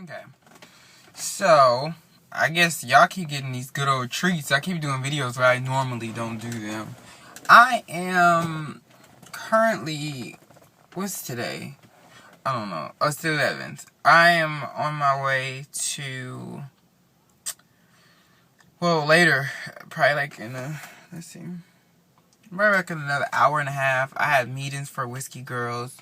Okay. So, I guess y'all keep getting these good old treats. I keep doing videos where I normally don't do them. I am currently, what's today? I don't know. Oh, it's the 11th. I am on my way to, well, later, probably like in a, let's see, probably like in another hour and a half. I had meetings for Whiskey Girls.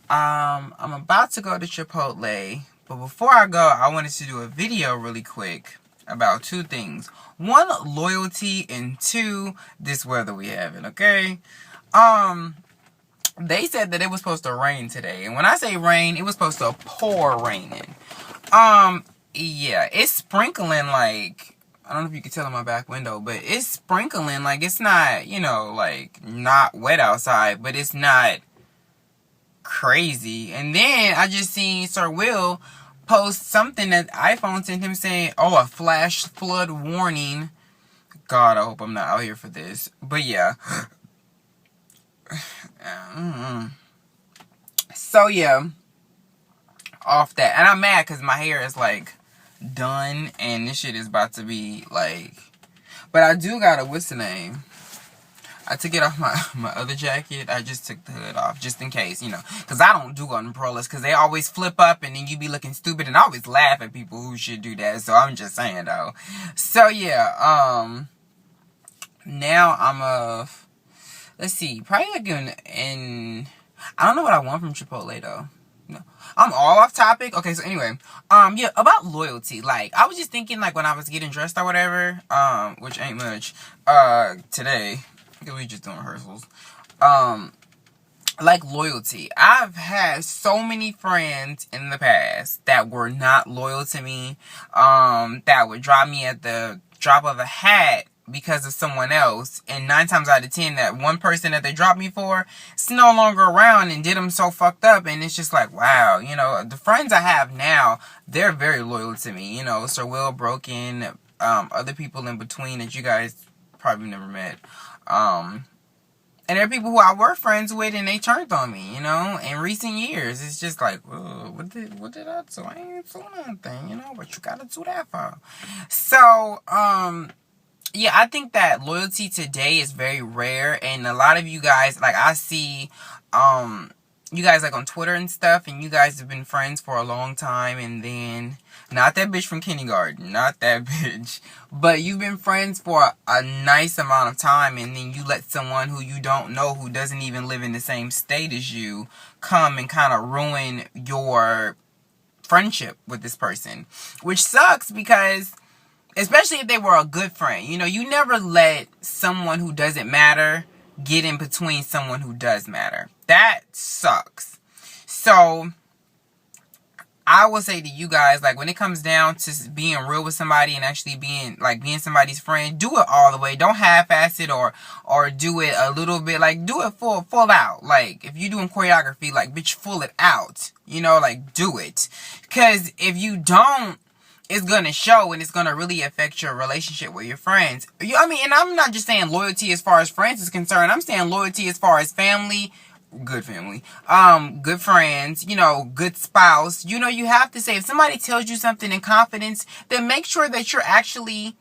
I'm about to go to Chipotle, but before I go, I wanted to do a video really quick about two things. One, loyalty, and two, this weather we having, okay? They said that it was supposed to rain today, and when I say rain, it was supposed to pour raining. Yeah, it's sprinkling like, I don't know if you can tell in my back window, but it's sprinkling like it's not, like not wet outside, but it's not crazy. And then I just seen Sir Will post something that iPhone sent him saying, oh, a flash flood warning. God, I hope I'm not out here for this. But yeah. So yeah, off that. And I'm mad because my hair is like done and this shit is about to be like, but I do got a, what's the name? I took it off my other jacket. I just took the hood off just in case, because I don't do umbrellas because they always flip up and then you be looking stupid, and I always laugh at people who should do that. So I'm just saying though. So yeah, now I'm let's see, probably like in I don't know what I want from Chipotle though. No, I'm all off topic. Okay, so anyway, yeah, about loyalty. Like, I was just thinking, like, when I was getting dressed or whatever, which ain't much, today, because we just doing rehearsals, like, loyalty. I've had so many friends in the past that were not loyal to me, that would drop me at the drop of a hat because of someone else, and 9 times out of 10 that one person that they dropped me for is no longer around and did them so fucked up. And it's just like, wow, the friends I have now, they're very loyal to me, Sir Will, Broken, other people in between that you guys probably never met, and there are people who I were friends with and they turned on me, in recent years. It's just like, what did I do? I ain't doing nothing, what you gotta do that for? So, yeah, I think that loyalty today is very rare, and a lot of you guys, like, I see, you guys, like, on Twitter and stuff, and you guys have been friends for a long time, and then, not that bitch from kindergarten, not that bitch, but you've been friends for a nice amount of time, and then you let someone who you don't know, who doesn't even live in the same state as you, come and kind of ruin your friendship with this person, which sucks because, especially if they were a good friend. You never let someone who doesn't matter get in between someone who does matter. That sucks. So, I will say to you guys, like, when it comes down to being real with somebody and actually being somebody's friend, do it all the way. Don't half-ass it or do it a little bit. Like, do it full out. Like, if you're doing choreography, like, bitch, full it out. Like, do it. Because if you don't, it's gonna show, and it's gonna really affect your relationship with your friends. And I'm not just saying loyalty as far as friends is concerned. I'm saying loyalty as far as family, good family, good friends, good spouse. You have to say, if somebody tells you something in confidence, then make sure that you're actually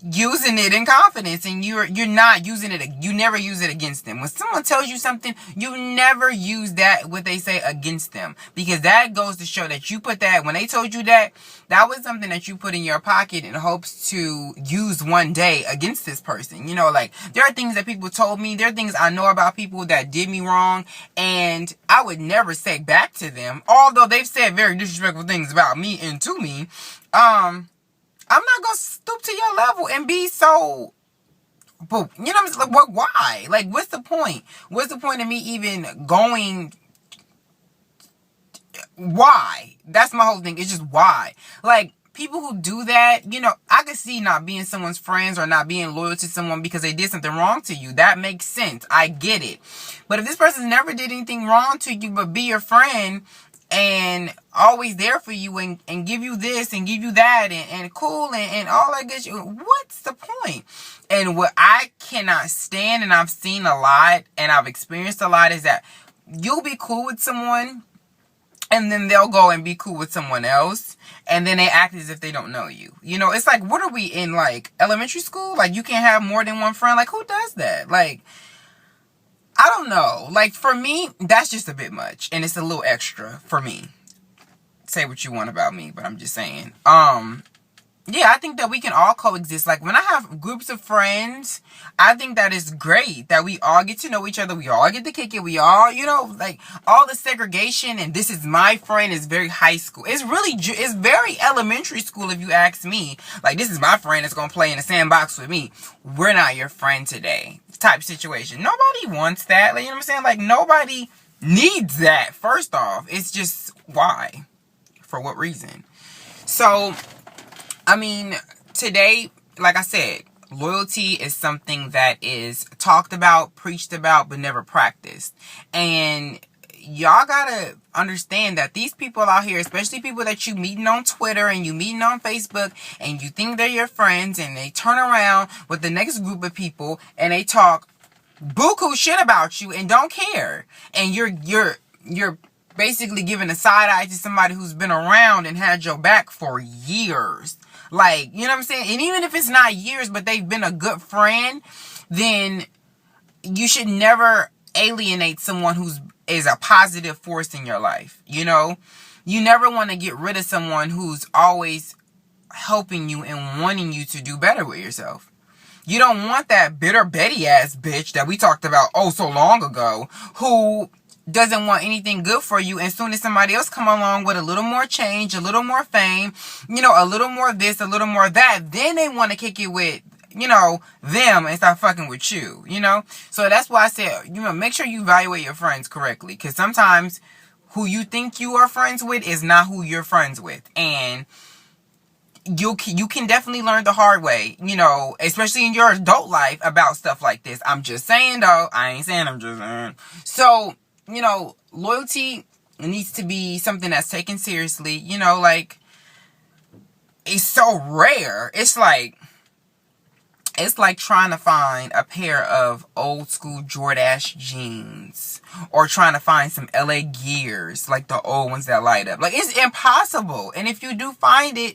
using it in confidence, and you're not using it. You never use it against them. When someone tells you something, you never use that, what they say, against them, because that goes to show that you put that, when they told you that was something that you put in your pocket in hopes to use one day against this person. Like, there are things that people told me, there are things I know about people that did me wrong, and I would never say back to them, although they've said very disrespectful things about me and to me. I'm not gonna stoop to your level and be so, but what I'm saying? Like, why? Like, what's the point? What's the point of me even going? Why? That's my whole thing. It's just why. Like, people who do that, I could see not being someone's friends or not being loyal to someone because they did something wrong to you. That makes sense. I get it. But if this person never did anything wrong to you but be your friend and always there for you and give you this and give you that and cool and all that good shit, what's the point? And what I cannot stand, and I've seen a lot and I've experienced a lot, is that you'll be cool with someone and then they'll go and be cool with someone else, and then they act as if they don't know you. You know, it's like, what are we in, like, elementary school? Like, you can't have more than one friend? Like, who does that? Like, I don't know. Like, for me, that's just a bit much, and it's a little extra for me. Say what you want about me, but I'm just saying. Yeah, I think that we can all coexist. Like, when I have groups of friends, I think that is great that we all get to know each other. We all get to kick it. We all, you know, like, all the segregation and this is my friend is very high school. It's really, it's very elementary school if you ask me. Like, this is my friend that's going to play in the sandbox with me. We're not your friend today type situation. Nobody wants that. Like, you know what I'm saying? Like, nobody needs that, first off. It's just, why? For what reason? So, I mean, today, like I said, loyalty is something that is talked about, preached about, but never practiced. And y'all gotta understand that these people out here, especially people that you meeting on Twitter and you meeting on Facebook and you think they're your friends, and they turn around with the next group of people and they talk buku shit about you and don't care. And you're basically giving a side eye to somebody who's been around and had your back for years. Like, you know what I'm saying? And even if it's not years, but they've been a good friend, then you should never alienate someone is a positive force in your life. You know, you never want to get rid of someone who's always helping you and wanting you to do better with yourself. You don't want that bitter Betty ass bitch that we talked about so long ago, who doesn't want anything good for you, and as soon as somebody else come along with a little more change, a little more fame, you know, a little more this, a little more that, then they want to kick it with, you know, them and start fucking with you, you know. So that's why I said, you know, make sure you evaluate your friends correctly, because sometimes who you think you are friends with is not who you're friends with, and you can definitely learn the hard way, you know, especially in your adult life about stuff like this. I'm just saying, though. I ain't saying, I'm just saying. So, you know, loyalty needs to be something that's taken seriously. You know, like, it's so rare. It's like trying to find a pair of old school Jordache jeans, or trying to find some LA Gears, like the old ones that light up. Like, it's impossible. And if you do find it,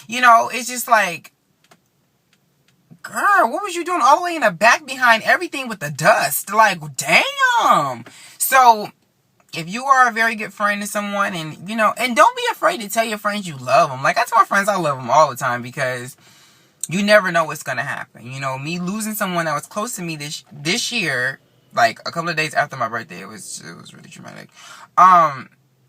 you know, it's just like, girl, what was you doing all the way in the back behind everything with the dust? Like, damn. So, if you are a very good friend to someone, and, you know, and don't be afraid to tell your friends you love them. Like, I tell my friends I love them all the time, because you never know what's going to happen. You know, me losing someone that was close to me this year, like a couple of days after my birthday, it was really traumatic.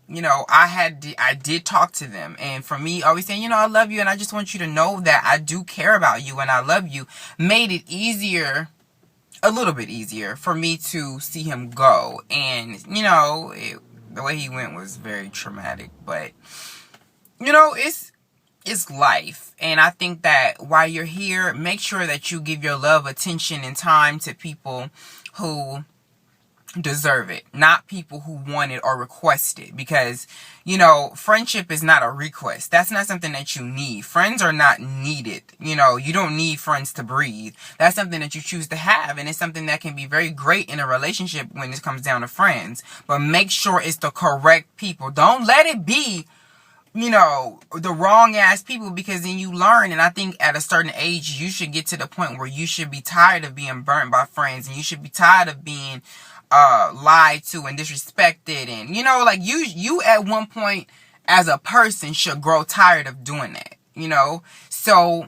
You know, I did talk to them, and for me always saying, you know, I love you and I just want you to know that I do care about you and I love you, made it easier, a little bit easier for me to see him go. And, you know, the way he went was very traumatic, but, you know, it's life. And I think that while you're here, make sure that you give your love, attention, and time to people who deserve it, not people who want it or request it. Because, you know, friendship is not a request. That's not something that you need. Friends are not needed. You know, you don't need friends to breathe. That's something that you choose to have, and it's something that can be very great in a relationship when it comes down to friends. But make sure it's the correct people. Don't let it be, you know, the wrong ass people, because then you learn. And I think at a certain age, you should get to the point where you should be tired of being burnt by friends, and you should be tired of being lied to and disrespected. And, you know, like, you at one point as a person should grow tired of doing that, you know. So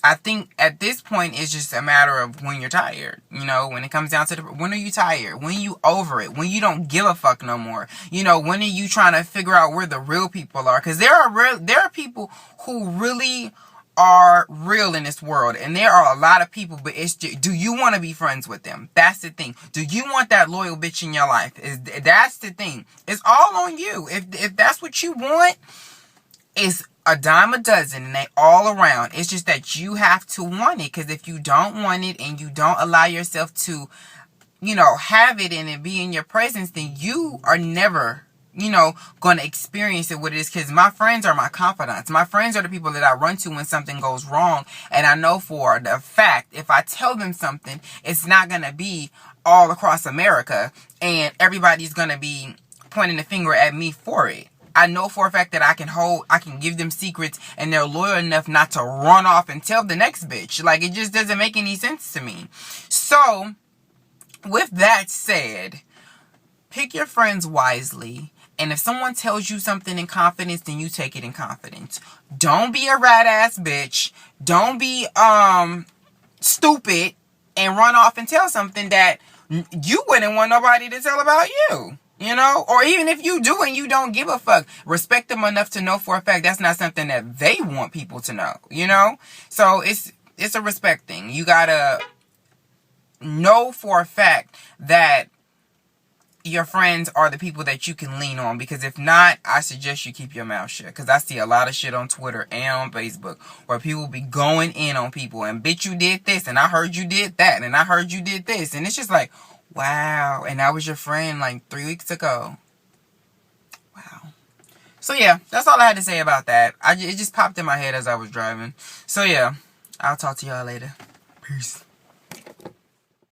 I think at this point, it's just a matter of when you're tired. You know, when it comes down to when are you tired? When you over it? When you don't give a fuck no more? You know, when are you trying to figure out where the real people are? Because there are people who really are real in this world, and there are a lot of people, but it's just, do you want to be friends with them? That's the thing. Do you want that loyal bitch in your life? That's the thing. It's all on you. If that's what you want, it's a dime a dozen, and they all around. It's just that you have to want it, because if you don't want it and you don't allow yourself to, you know, have it and it be in your presence, then you are never, you know, going to experience it what it is. Because my friends are my confidants. My friends are the people that I run to when something goes wrong, and I know for the fact, if I tell them something, it's not going to be all across America and everybody's going to be pointing the finger at me for it. I know for a fact that I can give them secrets and they're loyal enough not to run off and tell the next bitch. Like, it just doesn't make any sense to me. So, with that said, pick your friends wisely. And if someone tells you something in confidence, then you take it in confidence. Don't be a rat ass bitch. Don't be stupid and run off and tell something that you wouldn't want nobody to tell about you. You know? Or even if you do and you don't give a fuck, respect them enough to know for a fact that's not something that they want people to know. You know? So it's a respect thing. You gotta know for a fact that your friends are the people that you can lean on, because if not, I suggest you keep your mouth shut, because I see a lot of shit on Twitter and on Facebook where people be going in on people and, bitch, you did this and I heard you did that and I heard you did this, and it's just like, wow, and that was your friend like 3 weeks ago. Wow. So yeah, that's all I had to say about that. It just popped in my head as I was driving. So yeah, I'll talk to y'all later. Peace.